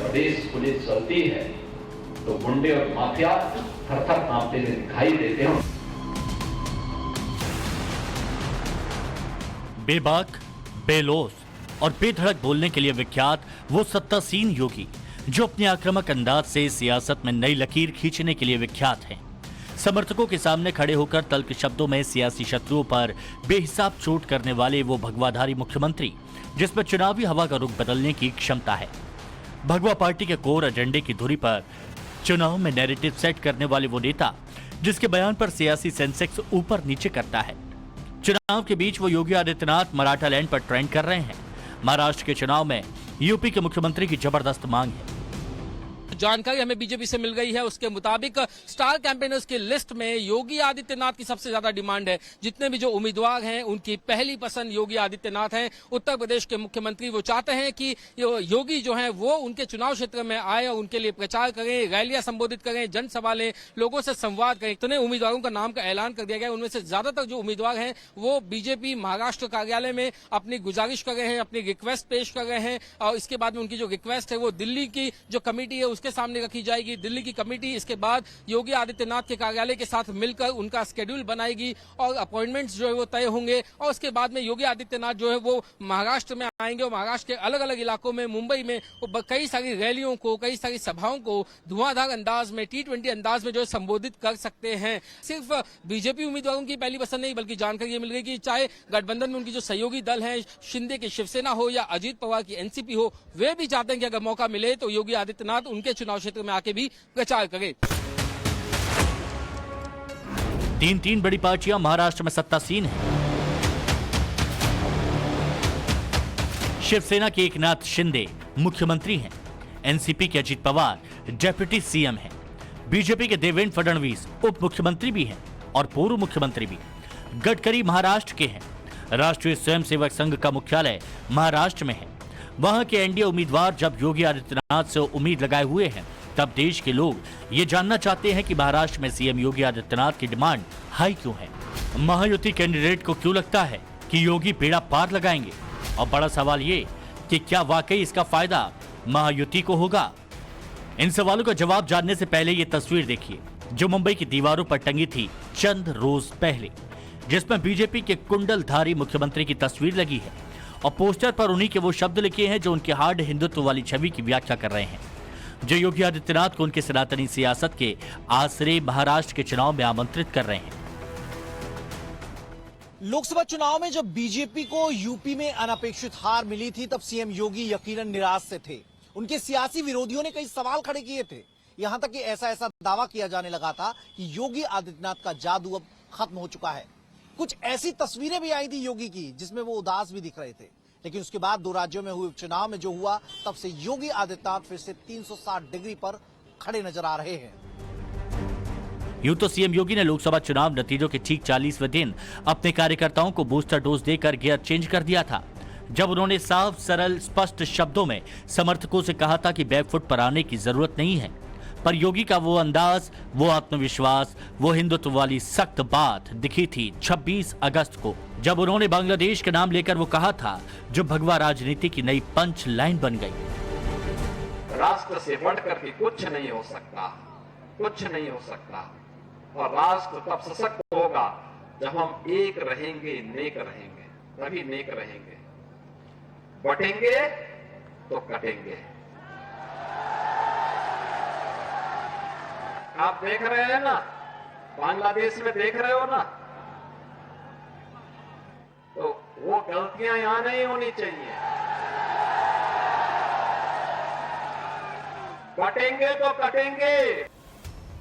प्रदेश police चलती है तो गुंडे और माफिया थर-थर कांपते हुए दिखाई देते हैं। बेबाक, बेलौस और बेधड़क बोलने के लिए विख्यात वो सत्तासीन योगी जो अपने आक्रामक अंदाज से सियासत में नई लकीर खींचने के लिए विख्यात हैं। समर्थकों के सामने खड़े होकर तल्ख शब्दों में सियासी शत्रुओं पर बेहिसाब चोट करने वाले वो भगवाधारी मुख्यमंत्री जिसमें चुनावी हवा का रुख बदलने की क्षमता है। भगवा पार्टी के कोर एजेंडे की धुरी पर चुनाव में नैरेटिव सेट करने वाले वो नेता जिसके बयान पर सियासी सेंसेक्स ऊपर नीचे करता है। चुनाव के बीच वो योगी आदित्यनाथ मराठा लैंड पर ट्रेंड कर रहे हैं। महाराष्ट्र के चुनाव में यूपी के मुख्यमंत्री की जबरदस्त मांग है। जानकारी हमें बीजेपी से मिल गई है, उसके मुताबिक स्टार कैंपेनर्स की लिस्ट में योगी आदित्यनाथ की सबसे ज्यादा डिमांड है। जितने भी जो उम्मीदवार हैं उनकी पहली पसंद योगी आदित्यनाथ हैं। उत्तर प्रदेश के मुख्यमंत्री वो चाहते हैं कि योगी जो हैं वो उनके चुनाव क्षेत्र में आए और उनके लिए प्रचार करें, रैलियां संबोधित करें, जनसभा लें, लोगों से संवाद करें। इतने उम्मीदवारों का नाम का ऐलान कर दिया गया। उनमें से ज्यादातर जो उम्मीदवार हैं वो बीजेपी महाराष्ट्र कार्यालय में अपनी गुजारिश कर रहे हैं, अपनी रिक्वेस्ट पेश कर रहे हैं और इसके बाद में उनकी जो रिक्वेस्ट है वो दिल्ली की जो कमेटी है उसके सामने रखी जाएगी। दिल्ली की कमेटी इसके बाद योगी आदित्यनाथ के कार्यालय के साथ मिलकर उनका शेड्यूल बनाएगी और अपॉइंटमेंट्स जो है वो तय होंगे और उसके बाद में योगी आदित्यनाथ जो है वो महाराष्ट्र में आएंगे और महाराष्ट्र के अलग अलग इलाकों में, मुंबई में वो कई सारी रैलियों को, कई सारी सभाओं को धुआंधार अंदाज में, T20 अंदाज में जो है संबोधित कर सकते हैं। सिर्फ बीजेपी उम्मीदवारों की पहली पसंद नहीं बल्कि जानकारी ये मिल गई कि चाहे गठबंधन में उनकी जो सहयोगी दल है, शिंदे की शिवसेना हो या अजीत पवार की एनसीपी हो, वे भी चाहते हैं कि अगर मौका मिले तो योगी आदित्यनाथ उनके चुनाव क्षेत्र में आके भी प्रचार करें। तीन बड़ी पार्टियां महाराष्ट्र में सत्तासीन हैं। शिवसेना के एकनाथ शिंदे मुख्यमंत्री हैं। एनसीपी के अजीत पवार डेप्यूटी सीएम हैं। बीजेपी के देवेंद्र फडणवीस उप मुख्यमंत्री भी हैं और पूर्व मुख्यमंत्री भी। गडकरी महाराष्ट्र के हैं। राष्ट्रीय स्वयंसेवक संघ का मुख्यालय महाराष्ट्र में है। वहां के एनडीए उम्मीदवार जब योगी आदित्यनाथ से उम्मीद लगाए हुए हैं तब देश के लोग ये जानना चाहते हैं कि महाराष्ट्र में सीएम योगी आदित्यनाथ की डिमांड हाई क्यों है। महायुति कैंडिडेट को क्यों लगता है कि योगी बेड़ा पार लगाएंगे और बड़ा सवाल ये कि क्या वाकई इसका फायदा महायुति को होगा। इन सवालों का जवाब जानने से पहले ये तस्वीर देखिए जो मुंबई की दीवारों पर टंगी थी चंद रोज पहले, जिसमें बीजेपी के कुंडलधारी मुख्यमंत्री की तस्वीर लगी है और पोस्टर पर उन्हीं के वो शब्द लिखे हैं जो उनके हार्ड हिंदुत्व वाली छवि की व्याख्या कर रहे हैं, जो योगी आदित्यनाथ को उनके सनातनी सियासत के आसरे महाराष्ट्र के चुनाव में आमंत्रित कर रहे हैं। लोकसभा चुनाव में जब बीजेपी को यूपी में अनपेक्षित हार मिली थी तब सीएम योगी यकीनन निराश से थे। उनके सियासी विरोधियों ने कई सवाल खड़े किए थे। यहां तक कि ऐसा दावा किया जाने लगा था कि योगी आदित्यनाथ का जादू अब खत्म हो चुका है। कुछ ऐसी तस्वीरें भी आई थी योगी की जिसमें वो उदास भी दिख रहे थे। लेकिन उसके बाद 2 राज्यों में हुए उपचुनाव में जो हुआ तब से योगी आदित्यनाथ फिर से 360 डिग्री पर खड़े नजर आ रहे हैं। यूं तो सीएम योगी ने लोकसभा चुनाव नतीजों के ठीक 40वें दिन अपने कार्यकर्ताओं को बूस्टर डोज देकर गियर चेंज कर दिया था, जब उन्होंने साफ, सरल, स्पष्ट शब्दों में समर्थकों से कहा था कि बैकफुट पर आने की जरूरत नहीं है। पर योगी का वो अंदाज, वो आत्मविश्वास, वो हिंदुत्व वाली सख्त बात दिखी थी 26 अगस्त को, जब उन्होंने बांग्लादेश के नाम लेकर वो कहा था जो भगवा राजनीति की नई पंच लाइन बन गई। राष्ट्र से बढ़कर के कुछ नहीं हो सकता, कुछ नहीं हो सकता। और राष्ट्र तब सशक्त होगा जब हम एक रहेंगे, नेक रहेंगे, तभी नेक रहेंगे। बटेंगे तो कटेंगे। आप देख रहे हैं ना, बांग्लादेश में देख रहे हो ना, तो वो गलतियां यहां नहीं होनी चाहिए। बटेंगे तो कटेंगे।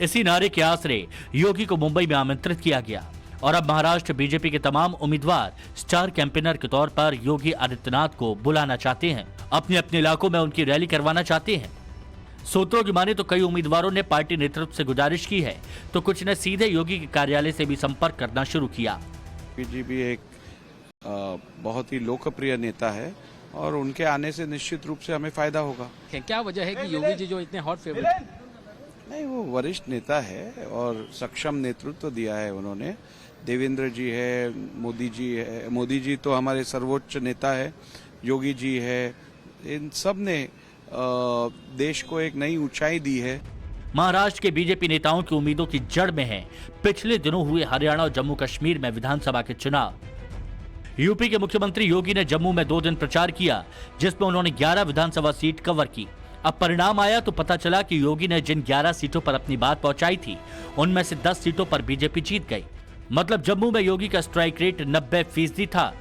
इसी नारे के आसरे योगी को मुंबई में आमंत्रित किया गया और अब महाराष्ट्र बीजेपी के तमाम उम्मीदवार स्टार कैंपेनर के तौर पर योगी आदित्यनाथ को बुलाना चाहते हैं, अपने अपने इलाकों में उनकी रैली करवाना चाहते हैं। सूत्रों की माने तो कई उम्मीदवारों ने पार्टी नेतृत्व से गुजारिश की है तो कुछ ने सीधे योगी के कार्यालय से भी संपर्क करना शुरू किया। जी भी एक बहुत ही लोकप्रिय नेता है और उनके आने से निश्चित रूप से हमें फायदा होगा। क्या वजह है कि योगी जी जो इतने हॉट फेवरेट? नहीं, वो वरिष्ठ नेता है और सक्षम नेतृत्व दिया है उन्होंने। देवेंद्र जी है, मोदी जी है, मोदी जी तो हमारे सर्वोच्च नेता है, योगी जी है, इन सब ने देश को एक नई ऊंचाई दी है। महाराष्ट्र के बीजेपी नेताओं की उम्मीदों की जड़ में है पिछले दिनों हुए हरियाणा और जम्मू कश्मीर में विधानसभा के चुनाव। यूपी के मुख्यमंत्री योगी ने जम्मू में 2 दिन प्रचार किया, जिसमें उन्होंने 11 विधानसभा सीट कवर की। अब परिणाम आया तो पता चला कि योगी ने जिन 11 सीटों पर अपनी बात पहुंचाई थी, उनमें से 10 सीटों पर बीजेपी जीत गई। मतलब जम्मू में योगी का स्ट्राइक रेट 90% था।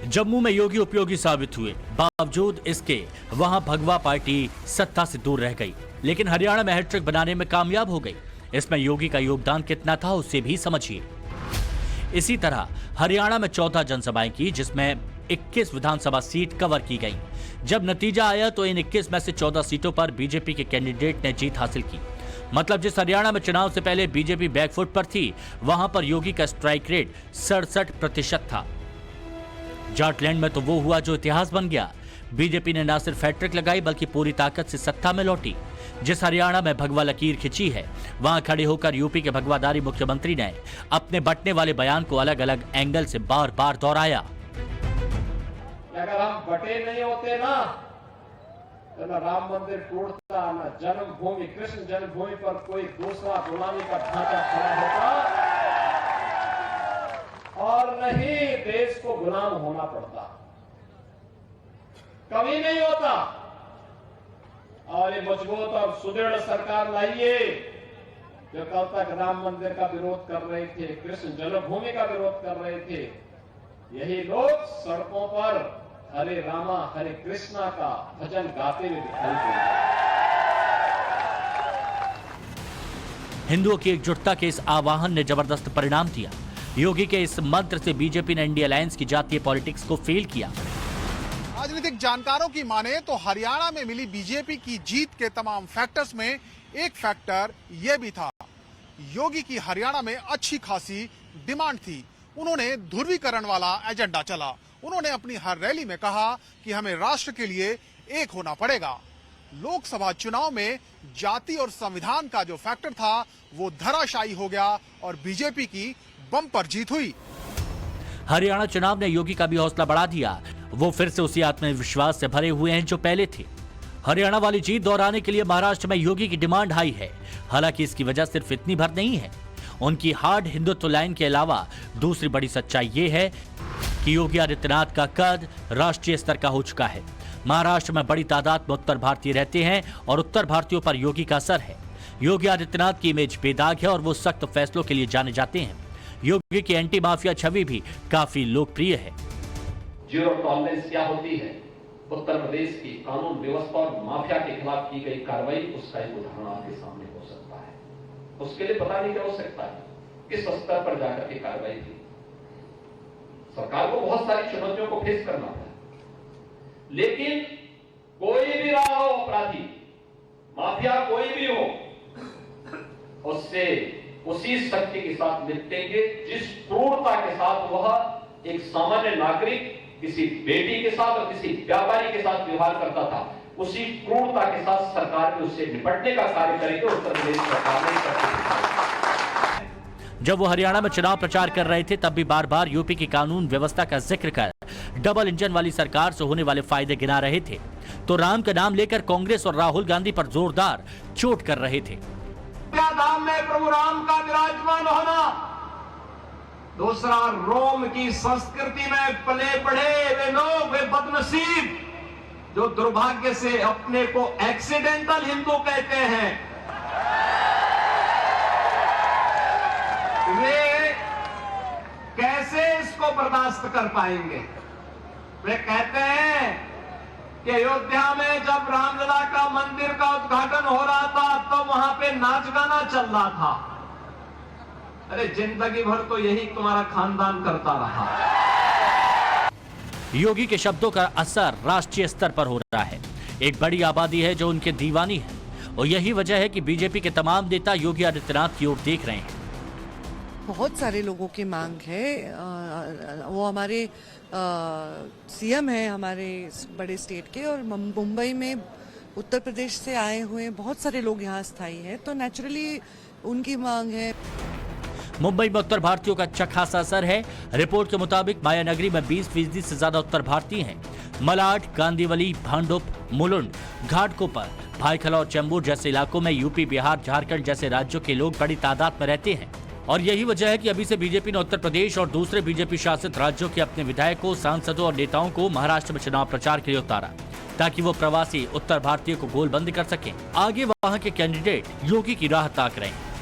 जम्मू में योगी उपयोगी साबित हुए, बावजूद इसके वहां भगवा पार्टी सत्ता से दूर रह गई, लेकिन हरियाणा में हैट्रिक बनाने में कामयाब हो गई। इसमें योगी का योगदान कितना था उसे भी समझिए। इसी तरह हरियाणा में 14 जनसभाएं की, जिसमें 21 विधानसभा सीट कवर की गई। जब नतीजा आया तो इन 21 में से 14 सीटों पर बीजेपी के कैंडिडेट ने जीत हासिल की। मतलब जिस हरियाणा में चुनाव से पहले बीजेपी बैकफुट पर थी, वहां पर योगी का स्ट्राइक रेट 67% था। जाटलैंड में तो वो हुआ जो इतिहास बन गया। बीजेपी ने न सिर्फ हैट्रिक लगाई बल्कि पूरी ताकत से सत्ता में लौटी। जिस हरियाणा में भगवा लकीर खिंची है, वहां खड़े होकर यूपी के भगवाधारी मुख्यमंत्री ने अपने बंटने वाले बयान को अलग अलग एंगल से बार बार दोहराया। अगर हम बटे नहीं होते ना, तो न राम मंदिर टूटता, न जन्मभूमि कृष्ण जन्मभूमि पर कोई दूसरा गुलामी का ढांचा खड़ा होता, और नहीं देश को गुलाम होना पड़ता, कभी नहीं होता। और ये मजबूत और सुदृढ़ सरकार लाइए, जो कल तक राम मंदिर का विरोध कर रहे थे, कृष्ण जन्मभूमि का विरोध कर रहे थे, यही लोग सड़कों पर हरे रामा हरे कृष्णा का भजन गाते हुए दिखाई देंगे। हिंदुओं की एकजुटता के इस आह्वान ने जबरदस्त परिणाम दिया। योगी के इस मंत्र से बीजेपी ने इंडिया अलायंस की जातीय पॉलिटिक्स को फेल किया। राजनीतिक जानकारों की माने तो हरियाणा में मिली बीजेपी की जीत के तमाम फैक्टर्स में एक फैक्टर यह भी था, योगी की हरियाणा में अच्छी खासी डिमांड थी। उन्होंने ध्रुवीकरण वाला एजेंडा चला। उन्होंने अपनी हर रैली में कहा कि हमें राष्ट्र के लिए एक होना पड़ेगा। लोकसभा चुनाव में जाति और संविधान का जो फैक्टर था वो धराशायी हो गया और बीजेपी की बम्पर जीत हुई। हरियाणा चुनाव ने योगी का भी हौसला बढ़ा दिया। वो फिर से उसी आत्मविश्वास से भरे हुए हैं जो पहले थे। हरियाणा वाली जीत दोहराने के लिए महाराष्ट्र में योगी की डिमांड हाई है। हालांकि इसकी वजह सिर्फ इतनी भर नहीं है। उनकी हार्ड हिंदुत्व लाइन के अलावा दूसरी बड़ी सच्चाई ये है कि योगी आदित्यनाथ का कद राष्ट्रीय स्तर का हो चुका है। महाराष्ट्र में बड़ी तादाद में उत्तर भारतीय रहते हैं और उत्तर भारतीयों पर योगी का असर है। योगी आदित्यनाथ की इमेज बेदाग है और वो सख्त फैसलों के लिए जाने जाते हैं। योगी की एंटी माफिया छवि भी काफी लोकप्रिय है। जीरो टॉलरेंस क्या होती है, उत्तर प्रदेश की कानून व्यवस्था और माफिया के खिलाफ की गई कार्रवाई उसका एक उदाहरण आपके सामने हो सकता है। उसके लिए पता नहीं क्या हो सकता है, किस स्तर पर जाकर के कार्रवाई थी। सरकार को बहुत सारी चुनौतियों को फेस करना था, लेकिन कोई भी रहा हो अपराधी, माफिया कोई भी हो, उससे उसी शक्ति के साथ निपटेंगे जिस क्रूरता के साथ वह एक सामान्य नागरिक किसी बेटी के साथ और किसी व्यापारी के साथ व्यवहार करता था। उसी क्रूरता के साथ सरकार भी उससे निपटने का कार्य करेगी। उत्तर प्रदेश सरकार ने जब वो हरियाणा में चुनाव प्रचार कर रहे थे, तब भी बार बार यूपी की कानून व्यवस्था का जिक्र कर डबल इंजन वाली सरकार से होने वाले फायदे गिना रहे थे, तो राम का नाम लेकर कांग्रेस और राहुल गांधी पर जोरदार चोट कर रहे थे। धाम में प्रभु राम का विराजमान होना, दूसरा रोम की संस्कृति में पले बढ़े वे लोग, वे बदनसीब जो दुर्भाग्य से अपने को एक्सीडेंटल हिंदू कहते हैं, वे कैसे इसको बर्दाश्त कर पाएंगे। वे कहते हैं कि अयोध्या में जब रामलला का मंदिर का उद्घाटन हो रहा था तो वहां पे नाच गाना चल रहा था। अरे जिंदगी भर तो यही तुम्हारा खानदान करता रहा। योगी के शब्दों का असर राष्ट्रीय स्तर पर हो रहा है। एक बड़ी आबादी है जो उनके दीवानी है और यही वजह है कि बीजेपी के तमाम नेता योगी आदित्यनाथ की ओर देख रहे हैं। बहुत सारे लोगों की मांग है। वो हमारे सीएम है हमारे बड़े स्टेट के, और मुंबई में उत्तर प्रदेश से आए हुए बहुत सारे लोग यहाँ स्थायी हैं, तो नेचुरली उनकी मांग है। मुंबई में उत्तर भारतीयों का अच्छा खासा असर है। रिपोर्ट के मुताबिक मायानगरी में 20% से ज्यादा उत्तर भारतीय हैं। मलाड, कांदिवली, भांडुप, मुलुंड, घाटकोपर, भाईखला और चैम्बूर जैसे इलाकों में यूपी, बिहार, झारखंड जैसे राज्यों के लोग बड़ी तादाद में रहते हैं और यही वजह है कि अभी से बीजेपी ने उत्तर प्रदेश और दूसरे बीजेपी शासित राज्यों के अपने विधायकों, सांसदों और नेताओं को महाराष्ट्र में चुनाव प्रचार के लिए उतारा ताकि वो प्रवासी उत्तर भारतीयों को गोलबंद कर सकें। आगे वहां के कैंडिडेट योगी की राह ताक रहे हैं।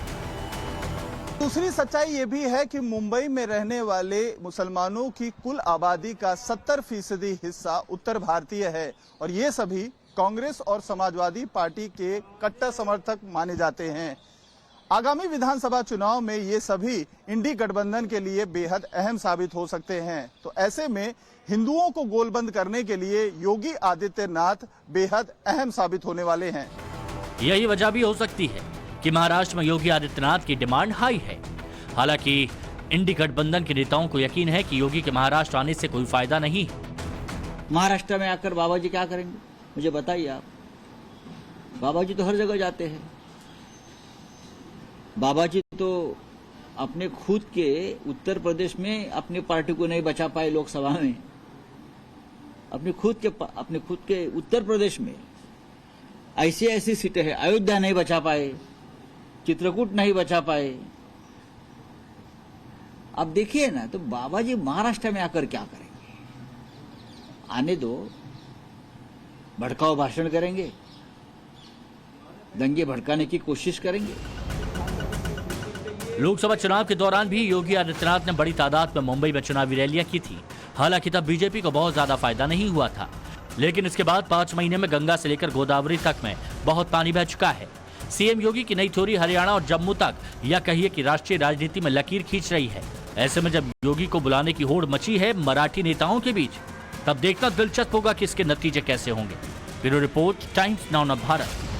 दूसरी सच्चाई ये भी है कि मुंबई में रहने वाले मुसलमानों की कुल आबादी का 70% हिस्सा उत्तर भारतीय है और ये सभी कांग्रेस और समाजवादी पार्टी के कट्टर समर्थक माने जाते हैं। आगामी विधानसभा चुनाव में ये सभी इंडी गठबंधन के लिए बेहद अहम साबित हो सकते हैं। तो ऐसे में हिंदुओं को गोलबंद करने के लिए योगी आदित्यनाथ बेहद अहम साबित होने वाले हैं। यही वजह भी हो सकती है कि महाराष्ट्र में योगी आदित्यनाथ की डिमांड हाई है। हालांकि इंडी गठबंधन के नेताओं को यकीन है कि योगी के महाराष्ट्र आने से कोई फायदा नहीं है। महाराष्ट्र में आकर बाबा जी क्या करेंगे, मुझे बताइए आप। बाबा जी तो हर जगह जाते हैं। बाबा जी तो अपने खुद के उत्तर प्रदेश में अपनी पार्टी को नहीं बचा पाए लोकसभा में। अपने खुद के उत्तर प्रदेश में ऐसी सीटें हैं, अयोध्या नहीं बचा पाए, चित्रकूट नहीं बचा पाए। अब देखिए ना, तो बाबा जी महाराष्ट्र में आकर क्या करेंगे? आने दो, भड़काऊ भाषण करेंगे, दंगे भड़काने की कोशिश करेंगे। लोकसभा चुनाव के दौरान भी योगी आदित्यनाथ ने बड़ी तादाद में मुंबई में चुनावी रैलियां की थी। हालांकि तब बीजेपी को बहुत ज्यादा फायदा नहीं हुआ था, लेकिन इसके बाद 5 महीने में गंगा से लेकर गोदावरी तक में बहुत पानी बह चुका है। सीएम योगी की नई थ्योरी हरियाणा और जम्मू तक, या कहिए कि राष्ट्रीय राजनीति में लकीर खींच रही है। ऐसे में जब योगी को बुलाने की होड़ मची है मराठी नेताओं के बीच, तब देखना दिलचस्प होगा कि इसके नतीजे कैसे होंगे। Bureau report, times now Bharat.